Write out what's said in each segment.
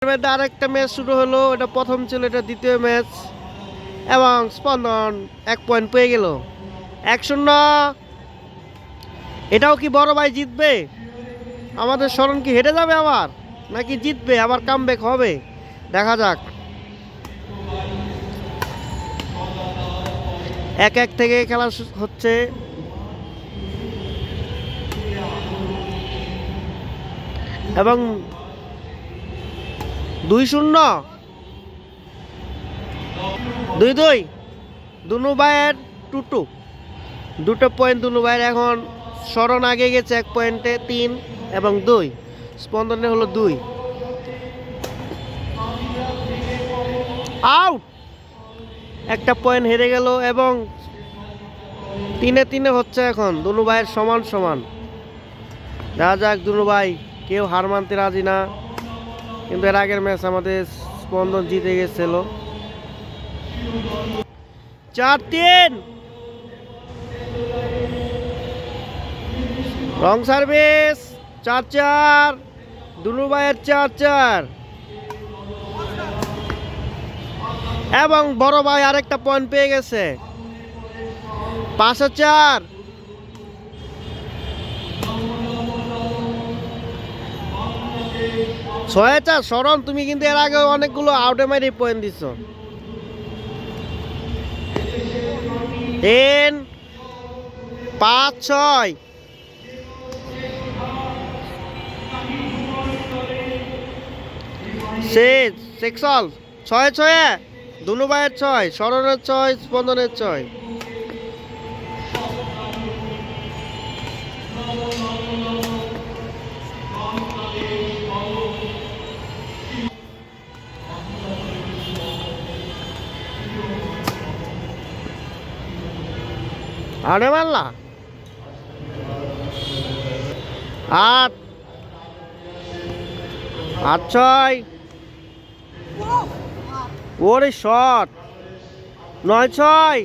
আরেকটা ম্যাচ শুরু হলো। এটা প্রথম ছিল, এটা দ্বিতীয় ম্যাচ এবং স্পন্দন 1 পয়েন্ট পেয়ে গেল। 1-0। এটাও কি বড় ভাই জিতবে? আমাদের স্মরণ কি হেরে যাবে আবার, নাকি জিতবে আবার কামব্যাক হবে? দেখা যাক। 1-1 থেকে খেলা হচ্ছে। এবং 2-0, 2-2 দুনু ভাইয়ের 2-2, দুটো পয়েন্ট দুনু ভাইয়ের। এখন স্মরণ আগে গেছে 1 পয়েন্টে, 3 এবং 2। স্পন্দনে হলো 2। আউট, একটা পয়েন্ট হেরে গেল এবং 3-3 হচ্ছে এখন। দুনু ভাইয়ের সমান সমান। দেখা যাক, দুনু ভাই কেউ হার মানতে রাজি না, কিন্তু এর আগের ম্যাচ আমাদের স্পন্দন জিতে গেছিল। 4-3 রং সার্ভিস। 4-4 দুনু ভাইয়ের 4-4। এবং বড় ভাই আরেকটা পয়েন্ট পেয়ে গেছে। 5-4। শরণ, তুমি কিন্তু এর আগে অনেকগুলো আউটে মারি পয়েন্ট দিচ্ছ। 3, 5, 6। 6-6 দুনু ভাইয়ের 6, শরণের 6, স্পন্দনের 6। আরে মারলা 8, 8-6। ওরে শট। 9-6,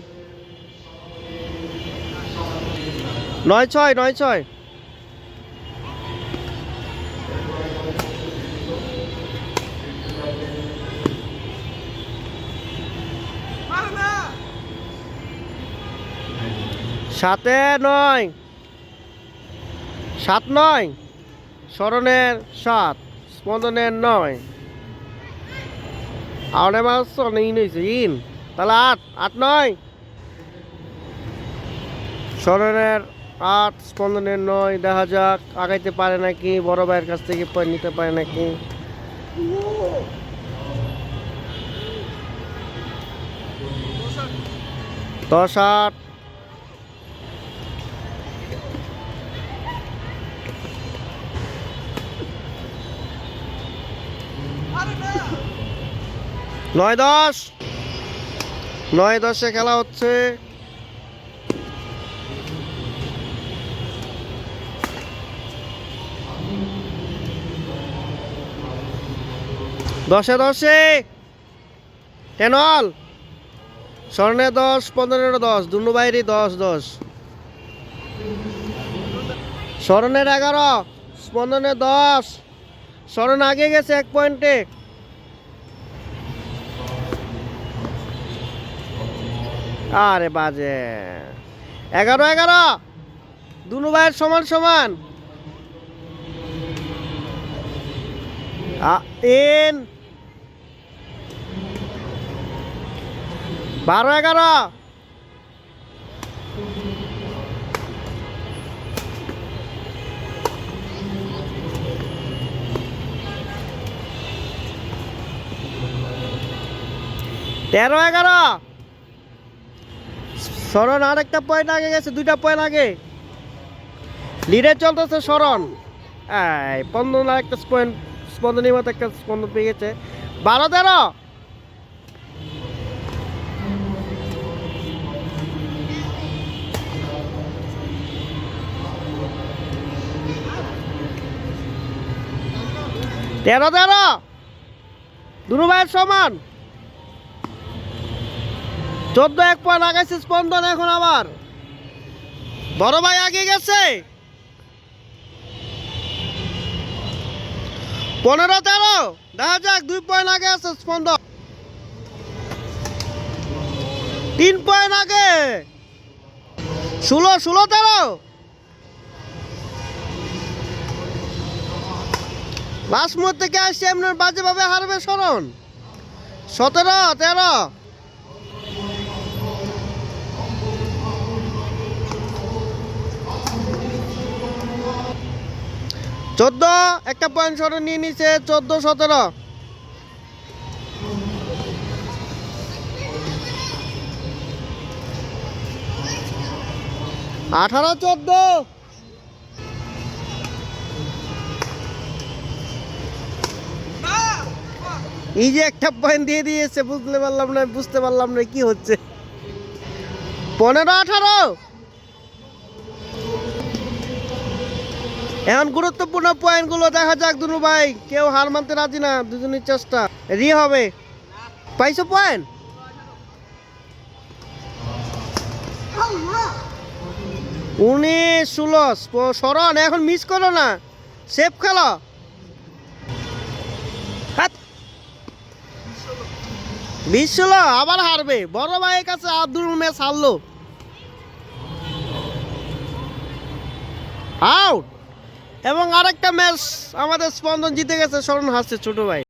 9-6, 9-6। সাতে 9, 7-9 শরণের 7, স্পন্দনের 9। আউটে মারছ ইন হয়েছে, ইন। তাহলে 8, 8-9 শরণের 8, স্পন্দনের 9। দেখা যাক আগাইতে পারে নাকি, বড় ভাইয়ের কাছ থেকে পয়েন্ট নিতে পারে নাকি। 10-8। 9-10, 9-10 খেলা হচ্ছে। দশে 10 অল। স্বর্ণের 10, স্পন্দনের 10, দুনু বাইরে 10-10। স্মরণের 11, স্পন্দনের 10। স্মরণ আগে গেছে 1 পয়েন্টে। আরে বাজে। 11-11 দুনু ভাইয়ের সমান সমান। 12-11। 13-11 স্মরণ আরেকটা পয়েন্ট আগে গেছে, 2টা পয়েন্ট আগে। লিডে চলতেছে স্মরণ। স্পন্দন আরেকটা পয়েন্ট, স্পন্দনের মতো একটা স্পন্দন পেয়ে গেছে। 12-13। 13-13 দুনু ভাইয়ের সমান। 14-1 পয়েন্ট আগাইছে স্পন্দন। এখন আবার বড় ভাই আগে গেছে। 15-13 দেখা যাক 2 পয়েন্ট আগে আছে স্পন্দন, 3 পয়েন্ট আগে, 16-13। লাস্ট মুহূর্তে কে আসছে এমন বাজেভাবে হারবে শরণ। 17-13। চোদ্দ, একটা পয়েন্ট শরণ নিয়ে নিছে, 14-17। 18-14। এই যে একটা পয়েন্ট দিয়ে দিয়েছে, বুঝতে পারলাম না কি হচ্ছে। 15-18। এখন গুরুত্বপূর্ণ পয়েন্টগুলো দেখা যাক। দুনু ভাই কেউ হার মানতে রাজি না, দুজনের চেষ্টা রি হবে। পাইছো পয়েন্ট? 19-16। শরণ এখন মিস করো না, সেফ খেলো। 20-16। আবার হারবে, বড় ভাইয়ের কাছে আব্দুল ম্যাচ হারলো। আউট। এবং আরেকটা ম্যাচ আমাদের স্পন্দন জিতে গেছে, শরণ হারছে ছোট ভাই।